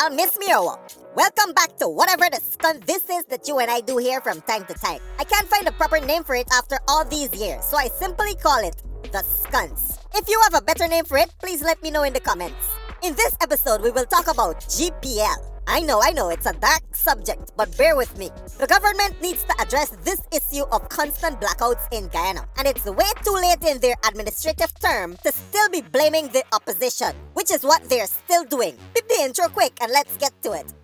y'all miss me or what? Welcome back to whatever the stunt this is that you and I do here from time to time. I can't find a proper name for it after all these years, so I simply call it the skunts. If you have a better name for it, please let me know in the comments. In this episode, we will talk about GPL. I know, it's a dark subject, but bear with me. The government needs to address this issue of constant blackouts in Guyana, and it's way too late in their administrative term to still be blaming the opposition, which is what they're still doing. Beep the intro quick and let's get to it.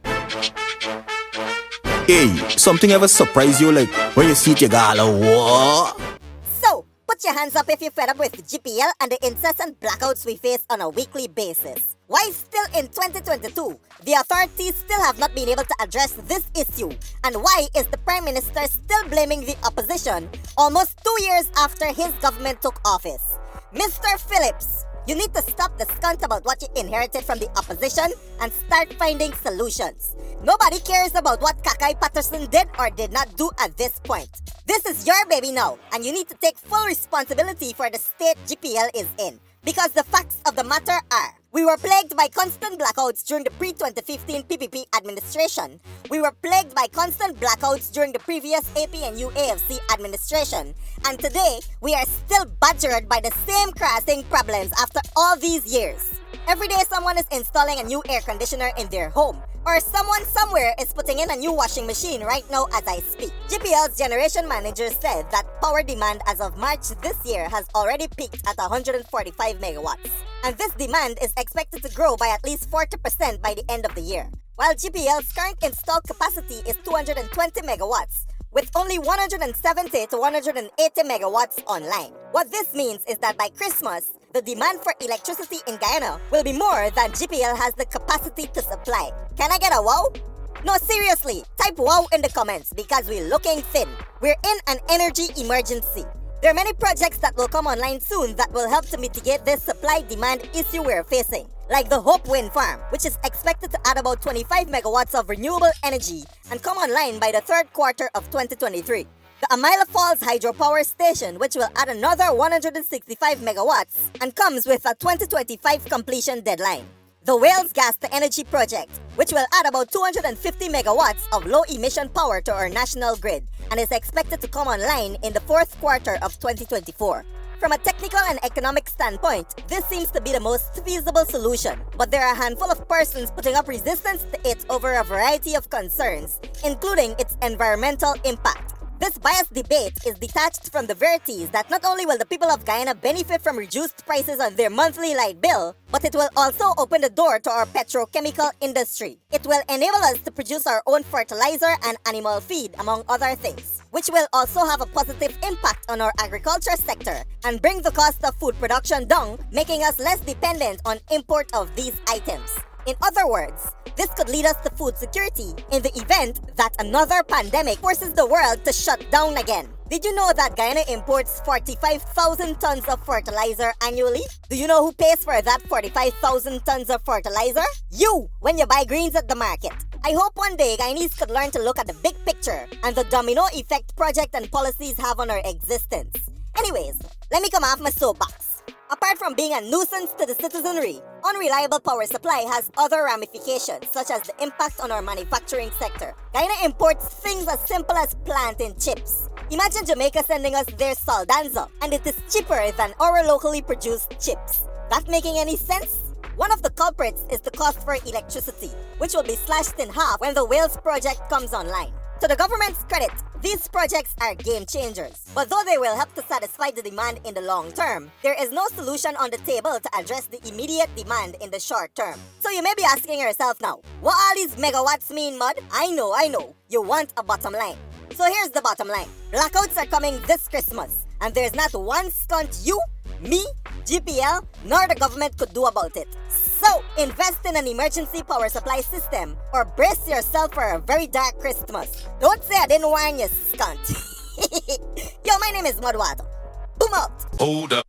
Hey, something ever surprise you like when you see Tagala, what? So, put your hands up if you're fed up with GPL and the incessant blackouts we face on a weekly basis. Why still in 2022, the authorities still have not been able to address this issue? And why is the Prime Minister still blaming the opposition almost 2 years after his government took office? Mr. Phillips, you need to stop the skunt about what you inherited from the opposition and start finding solutions. Nobody cares about what Kakai Patterson did or did not do at this point. This is your baby now, and you need to take full responsibility for the state GPL is in. Because the facts of the matter are, we were plagued by constant blackouts during the pre-2015 PPP administration. We were plagued by constant blackouts during the previous APNU AFC administration. And today, we are still badgered by the same crashing problems after all these years. Every day, someone is installing a new air conditioner in their home. Or someone somewhere is putting in a new washing machine right now as I speak. GPL's generation manager said that power demand as of March this year has already peaked at 145 megawatts. And this demand is expected to grow by at least 40% by the end of the year. While GPL's current installed capacity is 220 megawatts, with only 170 to 180 megawatts online. What this means is that by Christmas, the demand for electricity in Guyana will be more than GPL has the capacity to supply. Can I get a wow? No, seriously, type wow in the comments because we're looking thin. We're in an energy emergency. There are many projects that will come online soon that will help to mitigate this supply-demand issue we're facing, like the Hope Wind Farm, which is expected to add about 25 megawatts of renewable energy and come online by the third quarter of 2023. The Amila Falls Hydropower Station, which will add another 165 megawatts and comes with a 2025 completion deadline. The Wales Gas to Energy Project, which will add about 250 megawatts of low-emission power to our national grid and is expected to come online in the fourth quarter of 2024. From a technical and economic standpoint, this seems to be the most feasible solution, but there are a handful of persons putting up resistance to it over a variety of concerns, including its environmental impact. This biased debate is detached from the verities that not only will the people of Guyana benefit from reduced prices on their monthly light bill, but it will also open the door to our petrochemical industry. It will enable us to produce our own fertilizer and animal feed, among other things, which will also have a positive impact on our agriculture sector and bring the cost of food production down, making us less dependent on import of these items. In other words, this could lead us to food security in the event that another pandemic forces the world to shut down again. Did you know that Guyana imports 45,000 tons of fertilizer annually? Do you know who pays for that 45,000 tons of fertilizer? You, when you buy greens at the market. I hope one day Guyanese could learn to look at the big picture and the domino effect project and policies have on our existence. Anyways, let me come off my soapbox. Apart from being a nuisance to the citizenry, unreliable power supply has other ramifications, such as the impact on our manufacturing sector. Guyana imports things as simple as plantain chips. Imagine Jamaica sending us their saldanza, and it is cheaper than our locally produced chips. That making any sense? One of the culprits is the cost for electricity, which will be slashed in half when the Wales project comes online. To the government's credit, these projects are game changers. But though they will help to satisfy the demand in the long term, there is no solution on the table to address the immediate demand in the short term. So you may be asking yourself now, what all these megawatts mean, Mud? I know. You want a bottom line. So here's the bottom line. Blackouts are coming this Christmas, and there's not one skunt you, me, GPL, nor the government could do about it. So, invest in an emergency power supply system or brace yourself for a very dark Christmas. Don't say I didn't warn you, skunt. Yo, my name is Mudwato. Boom out! Hold up.